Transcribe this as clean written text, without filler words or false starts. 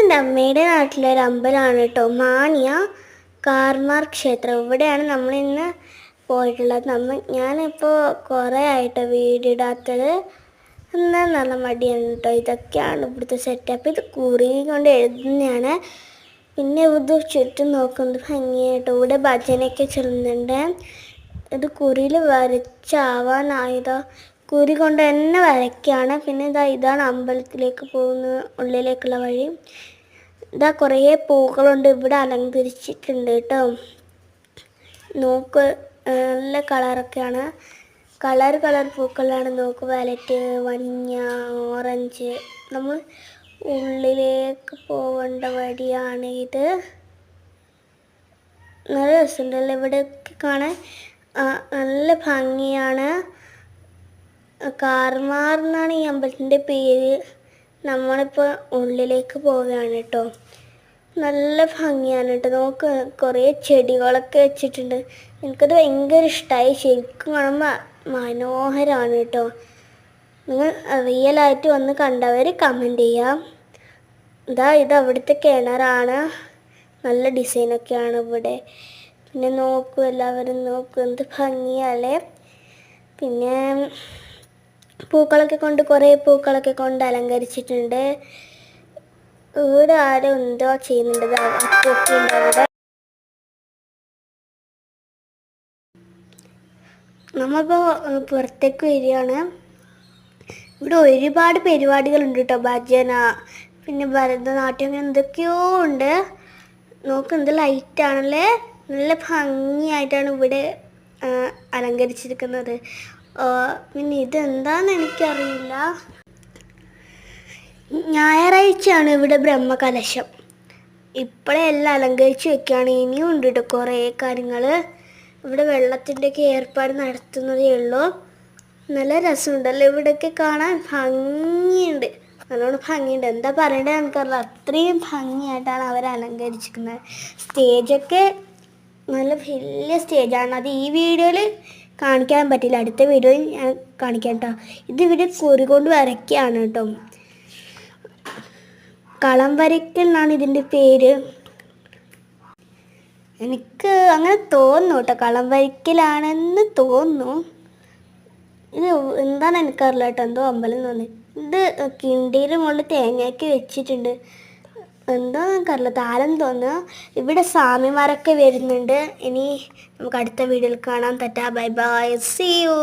എൻ്റെ അമ്മയുടെ നാട്ടിലൊരു അമ്പലമാണ് കേട്ടോ, മാണിയ കാർമാർ ക്ഷേത്രം. ഇവിടെയാണ് നമ്മളിന്ന് പോയിട്ടുള്ളത്. ഞാനിപ്പോൾ കുറേ ആയിട്ട് വീടിടാത്തത്. എന്നാൽ നല്ല മടിയാണ് കേട്ടോ. ഇതൊക്കെയാണ് ഇവിടുത്തെ സെറ്റപ്പ്. ഇത് കുറി കൊണ്ട് എഴുതുന്നതാണ്. പിന്നെ ഇത് ചുറ്റും നോക്കുന്നത് ഭംഗിയായിട്ടോ. ഇവിടെ ഭജനയൊക്കെ ചെല്ലുന്നുണ്ട്. ഇത് കുറിയിൽ വരച്ചാവാനായതോ, കുരി കൊണ്ട് തന്നെ വരയ്ക്കുകയാണ്. പിന്നെ ഇതാണ് അമ്പലത്തിലേക്ക് പോകുന്ന ഉള്ളിലേക്കുള്ള വഴി. കുറേ പൂക്കളുണ്ട് ഇവിടെ അലങ്കരിച്ചിട്ടുണ്ട് കേട്ടോ. നോക്ക്, നല്ല കളറൊക്കെയാണ്. കളർ പൂക്കളാണ്. നോക്ക്, വയലറ്റ്, മഞ്ഞ, ഓറഞ്ച്. നമ്മൾ ഉള്ളിലേക്ക് പോകേണ്ട വഴിയാണ് ഇത്. നല്ല രസമുണ്ടല്ലോ ഇവിടെയൊക്കെ കാണാൻ. നല്ല ഭംഗിയാണ്. കാർമാർ എന്നാണ് ഈ അമ്പലത്തിൻ്റെ പേര്. നമ്മളിപ്പോൾ ഉള്ളിലേക്ക് പോവുകയാണ് കേട്ടോ. നല്ല ഭംഗിയാണ് കേട്ടോ. നോക്ക്, കുറേ ചെടികളൊക്കെ വെച്ചിട്ടുണ്ട്. എനിക്കത് ഭയങ്കര ഇഷ്ടമായി. ശരിക്കും കാണുമ്പോൾ മനോഹരമാണ് കേട്ടോ. നിങ്ങൾ റിയലായിട്ട് വന്ന് കണ്ടവർ കമൻറ്റ് ചെയ്യാം. ഇത് അവിടുത്തെ കിണറാണ്. നല്ല ഡിസൈനൊക്കെയാണ് ഇവിടെ. പിന്നെ നോക്കൂ, എല്ലാവരും നോക്കൂ, എന്ത് ഭംഗിയല്ലേ. പിന്നെ കുറേ പൂക്കളൊക്കെ കൊണ്ട് അലങ്കരിച്ചിട്ടുണ്ട്. ഇവിടെ ആരും എന്തോ ചെയ്യുന്നുണ്ട്. അപ്പൊക്കെ ഉണ്ട് അവിടെ. നമ്മളിപ്പോൾ പുറത്തേക്ക് വരികയാണ്. ഇവിടെ ഒരുപാട് പരിപാടികളുണ്ട് കേട്ടോ. ഭജന, പിന്നെ ഭരതനാട്യം, എന്തൊക്കെയോ ഉണ്ട്. നോക്ക്, എന്ത് ലൈറ്റാണല്ലേ. നല്ല ഭംഗിയായിട്ടാണ് ഇവിടെ അലങ്കരിച്ചിരിക്കുന്നത്. പിന്നെ ഇതെന്താണെന്ന് എനിക്കറിയില്ല. ഞായറാഴ്ചയാണ് ഇവിടെ ബ്രഹ്മകലശം. ഇപ്പോഴേ എല്ലാം അലങ്കരിച്ച് വെക്കുകയാണ്. ഇനിയും ഉണ്ട് കേട്ടോ കുറേ കാര്യങ്ങൾ. ഇവിടെ വെള്ളത്തിൻ്റെയൊക്കെ ഏർപ്പാട് നടത്തുന്നതേ ഉള്ളൂ. നല്ല രസമുണ്ടല്ലോ ഇവിടെയൊക്കെ കാണാൻ. ഭംഗിയുണ്ട്, നല്ലോണം ഭംഗിയുണ്ട്. എന്താ പറയണ്ടത് എനിക്കറിയില്ല. അത്രയും ഭംഗിയായിട്ടാണ് അവർ അലങ്കരിച്ചിരിക്കുന്നത്. സ്റ്റേജൊക്കെ നല്ല വലിയ സ്റ്റേജാണ്. അത് ഈ വീഡിയോയിൽ കാണിക്കാൻ പറ്റില്ല, അടുത്ത വീഡിയോയിൽ ഞാൻ കാണിക്കാം കേട്ടോ. ഇവിടെ കുറി കൊണ്ട് വരയ്ക്കുകയാണ് കേട്ടോ. കളം വരയ്ക്കൽ എന്നാണ് ഇതിൻ്റെ പേര്. എനിക്ക് അങ്ങനെ തോന്നുന്നു കേട്ടോ, കളം വരയ്ക്കലാണെന്ന് തോന്നുന്നു. ഇത് എന്താണെന്ന് എനിക്കറിയില്ല കേട്ടോ. എന്തോ അമ്പലം തോന്നി. ഇത് കിണ്ടിയിൽ മുകളിൽ തേങ്ങയൊക്കെ വെച്ചിട്ടുണ്ട്. എന്തോ എനിക്കറിയില്ല, താരം തോന്നുന്നു. ഇവിടെ സ്വാമിമാരൊക്കെ വരുന്നുണ്ട്. ഇനി നമുക്ക് അടുത്ത വീഡിയോയിൽ കാണാം. Tata, bye bye, see U.